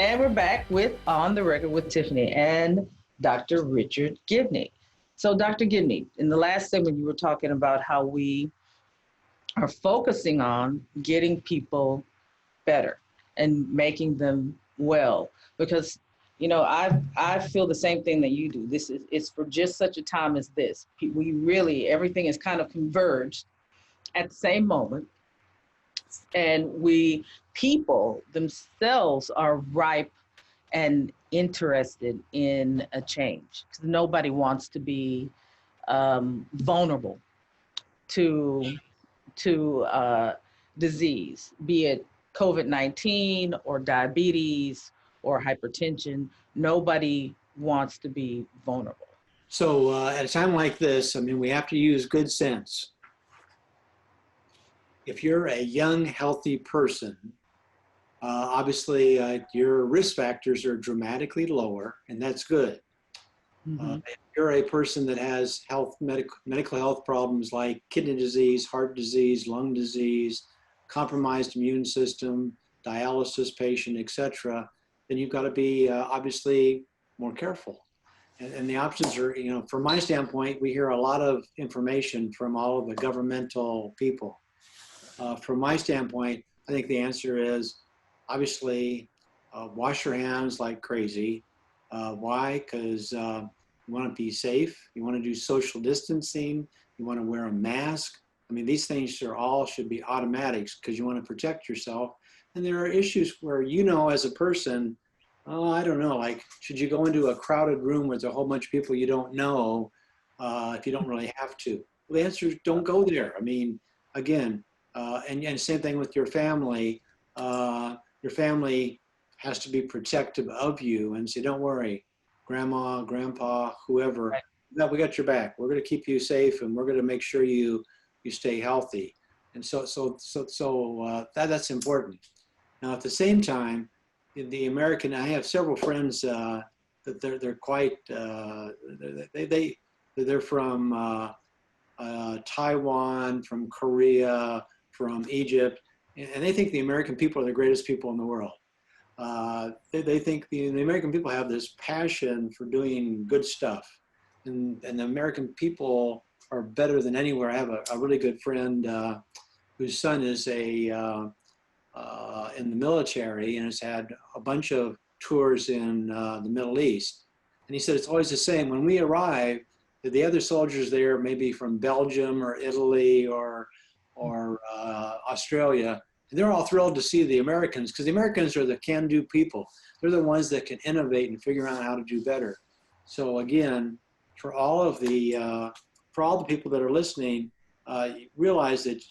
And we're back with On the Record with Tiffany and Dr. Richard Gibney. So, Dr. Gibney, in the last segment, you were talking about how we are focusing on getting people better and making them well. Because, I feel the same thing that you do. It's for just such a time as this. We really, everything is kind of converged at the same moment, and people themselves are ripe and interested in a change, because nobody wants to be vulnerable to disease, be it COVID-19 or diabetes or hypertension. Nobody wants to be vulnerable. So at a time like this, I mean, we have to use good sense. If you're a young, healthy person, obviously your risk factors are dramatically lower, and that's good. If you're a person that has medical health problems like kidney disease, heart disease, lung disease, compromised immune system, dialysis patient, etc., then you've got to be obviously more careful. And the options are, from my standpoint, we hear a lot of information from all of the governmental people. From my standpoint, I think the answer is obviously wash your hands like crazy. Why? Because you want to be safe. You want to do social distancing. You want to wear a mask. I mean, these things should be automatics because you want to protect yourself. And there are issues where, as a person, I don't know, like, should you go into a crowded room with a whole bunch of people you don't know if you don't really have to? Well, the answer is don't go there. I mean, again, and same thing with your family. Your family has to be protective of you and say, don't worry, grandma, grandpa, whoever, Right. no, we got your back. We're going to keep you safe, and we're going to make sure you stay healthy. And that's important. Now, at the same time, in the American, I have several friends that they're quite they're from Taiwan, from Korea, from Egypt, and they think the American people are the greatest people in the world. They think the American people have this passion for doing good stuff, and the American people are better than anywhere. I have a really good friend whose son is in the military and has had a bunch of tours in the Middle East. And he said it's always the same. When we arrive, the other soldiers there, maybe from Belgium or Italy or Australia, and they're all thrilled to see the Americans, because the Americans are the can-do people. They're the ones that can innovate and figure out how to do better. So again, for all the people that are listening, realize that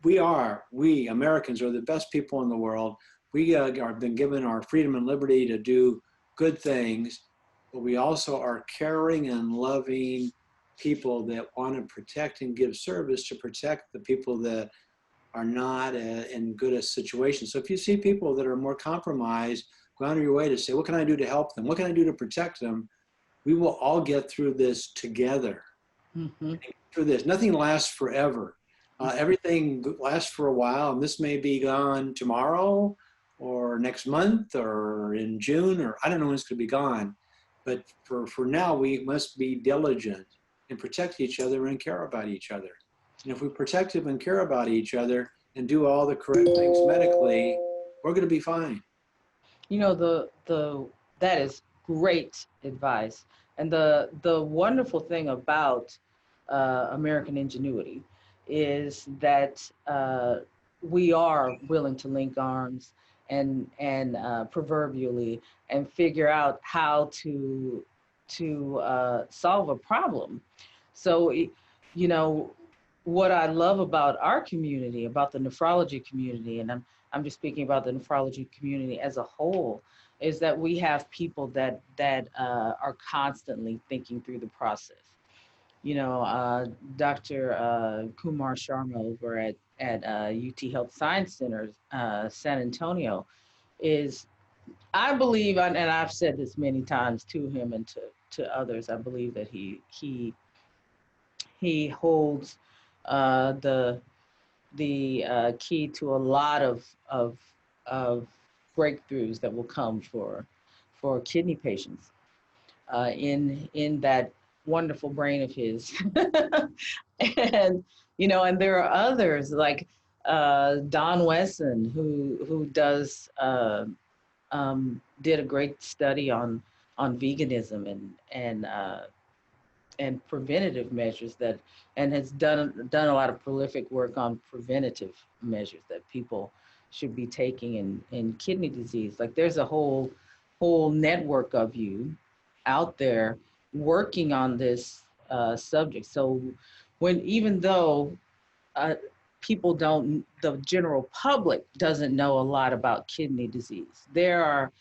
we Americans are the best people in the world. We have been given our freedom and liberty to do good things, but we also are caring and loving people that want to protect and give service to protect the people that are not in good a situation. So if you see people that are more compromised, go out of your way to say, what can I do to help them? What can I do to protect them? We will all get through this together. Through this, nothing lasts forever. Everything lasts for a while, and this may be gone tomorrow or next month or in June, or I don't know when it's going to be gone. But for now, we must be diligent and protect each other and care about each other. And if we protect and care about each other and do all the correct things medically, we're going to be fine. That is great advice. And the wonderful thing about American ingenuity is that we are willing to link arms and proverbially and figure out how to solve a problem. So, what I love about our community, about the nephrology community, and I'm just speaking about the nephrology community as a whole, is that we have people that are constantly thinking through the process. Dr. Kumar Sharma over at UT Health Science Center, San Antonio, is, I believe, and I've said this many times to him and to others, I believe that he holds the key to a lot of breakthroughs that will come for kidney patients in that wonderful brain of his. And and there are others like Don Wesson who does did a great study on veganism and preventative measures and has done a lot of prolific work on preventative measures that people should be taking in kidney disease. Like there's a whole network of you out there working on this subject. So even though people the general public doesn't know a lot about kidney disease, there are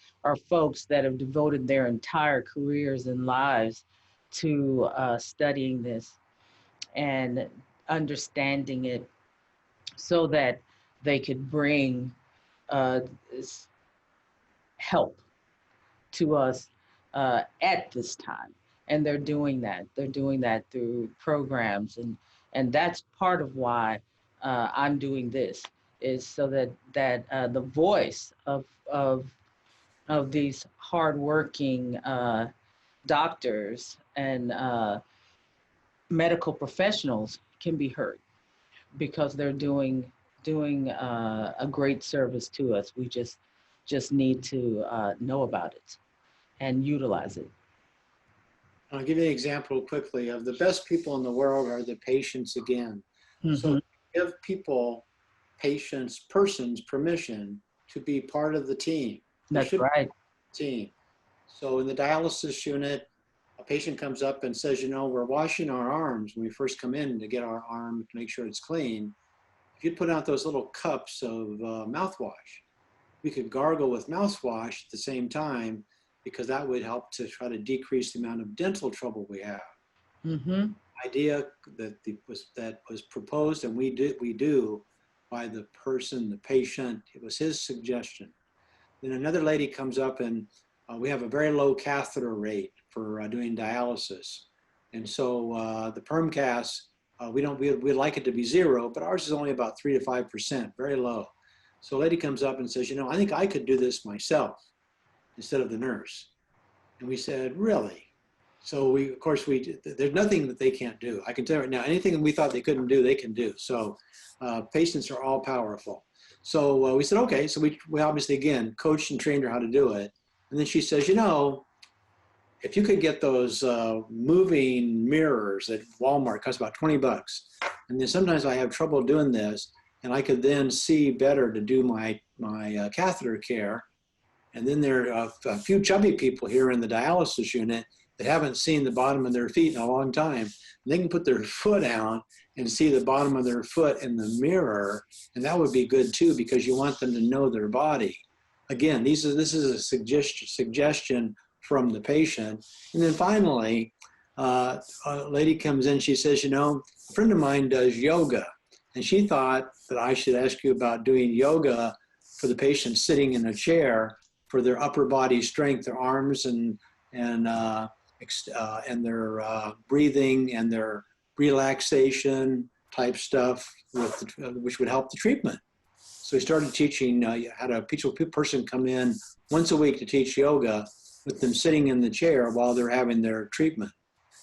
folks that have devoted their entire careers and lives to studying this and understanding it so that they could bring help to us at this time. And they're doing that. They're doing that through programs. And that's part of why I'm doing this, is so that the voice of these hardworking doctors and medical professionals can be heard, because they're doing a great service to us. We just need to know about it and utilize it. I'll give you an example quickly of the best people in the world are the patients again. Mm-hmm. So give people, persons permission to be part of the team. That's right. Team. So in the dialysis unit, a patient comes up and says, we're washing our arms when we first come in to get our arm to make sure it's clean. If you put out those little cups of mouthwash, we could gargle with mouthwash at the same time, because that would help to try to decrease the amount of dental trouble we have. Mm-hmm. Idea that was proposed, and we do by the patient. It was his suggestion. Then another lady comes up, and we have a very low catheter rate for doing dialysis, and so the PermCast, we'd like it to be 0, but ours is only about 3 to 5%, very low. So a lady comes up and says, I think I could do this myself instead of the nurse. And we said, really? So there's nothing that they can't do. I can tell you right now, anything that we thought they couldn't do, they can do. So patients are all powerful. So we said, okay. So we obviously, again, coached and trained her how to do it. And then she says, if you could get those moving mirrors at Walmart, it costs about $20. And then sometimes I have trouble doing this, and I could then see better to do my catheter care. And then there are a few chubby people here in the dialysis unit that haven't seen the bottom of their feet in a long time. And they can put their foot out and see the bottom of their foot in the mirror. And that would be good too, because you want them to know their body. Again, this is a suggestion from the patient. And then finally, a lady comes in, she says, a friend of mine does yoga. And she thought that I should ask you about doing yoga for the patient sitting in a chair, for their upper body strength, their arms and their breathing and their relaxation type stuff, which would help the treatment. So we started teaching, had a person come in once a week to teach yoga with them sitting in the chair while they're having their treatment.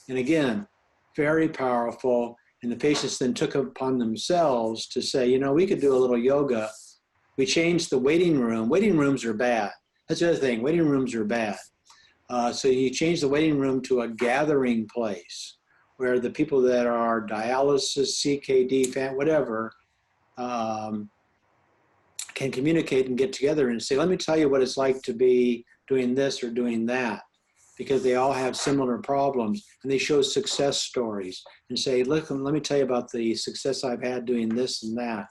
And again, very powerful. And the patients then took upon themselves to say, we could do a little yoga. We changed the waiting room. Waiting rooms are bad. That's the other thing. Waiting rooms are bad. So you change the waiting room to a gathering place where the people that are dialysis, CKD, whatever, can communicate and get together and say, let me tell you what it's like to be doing this or doing that, because they all have similar problems. And they show success stories and say, look, let me tell you about the success I've had doing this and that.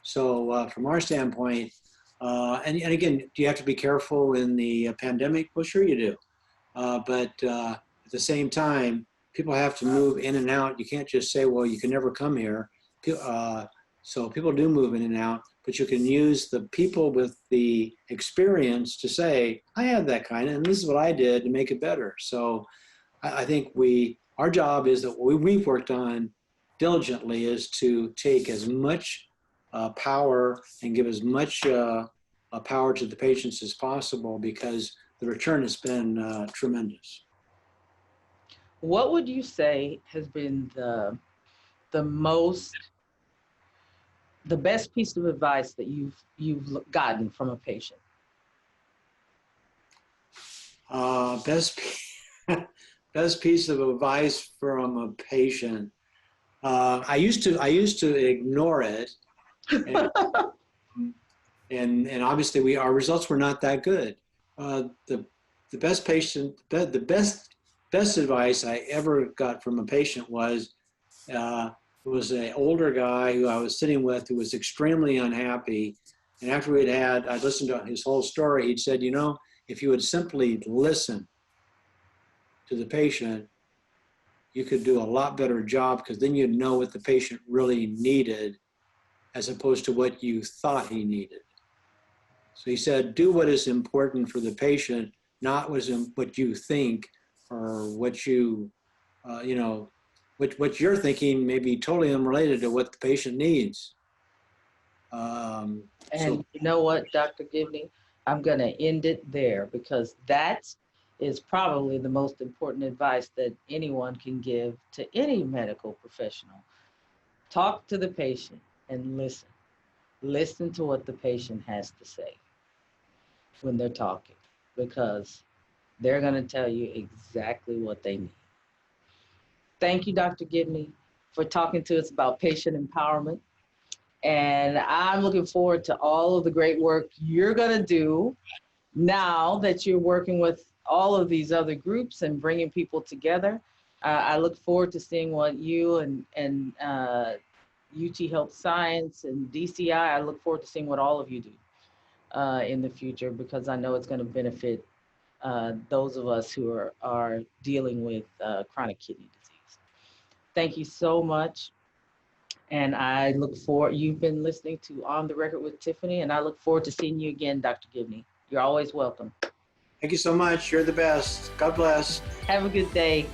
So from our standpoint, and again, do you have to be careful in the pandemic? Well, sure you do. But at the same time, people have to move in and out. You can't just say, well, you can never come here. So people do move in and out, but you can use the people with the experience to say, I had that kind of, and this is what I did to make it better. So I think our job is that what we've worked on diligently is to take as much power and give as much power to the patients as possible, because the return has been tremendous. What would you say has been the best piece of advice that you've gotten from a patient? Best best piece of advice from a patient. I used to ignore it, and obviously our results were not that good. The best advice I ever got from a patient was it was an older guy who I was sitting with who was extremely unhappy. And after I'd listened to his whole story, he'd said, if you would simply listen to the patient, you could do a lot better job, because then you'd know what the patient really needed as opposed to what you thought he needed. So he said, do what is important for the patient, not what you think, or what what you're thinking may be totally unrelated to what the patient needs. And you know what, Dr. Gibney, I'm going to end it there, because that is probably the most important advice that anyone can give to any medical professional. Talk to the patient and listen. Listen to what the patient has to say when they're talking, because they're going to tell you exactly what they need. Thank you, Dr. Gibney, for talking to us about patient empowerment. And I'm looking forward to all of the great work you're going to do now that you're working with all of these other groups and bringing people together. I look forward to seeing what you and UT Health Science and DCI, I look forward to seeing what all of you do in the future, because I know it's going to benefit those of us who are dealing with chronic kidney disease. Thank you so much. And I look forward, you've been listening to On the Record with Tiffany, and I look forward to seeing you again, Dr. Gibney. You're always welcome. Thank you so much. You're the best. God bless. Have a good day.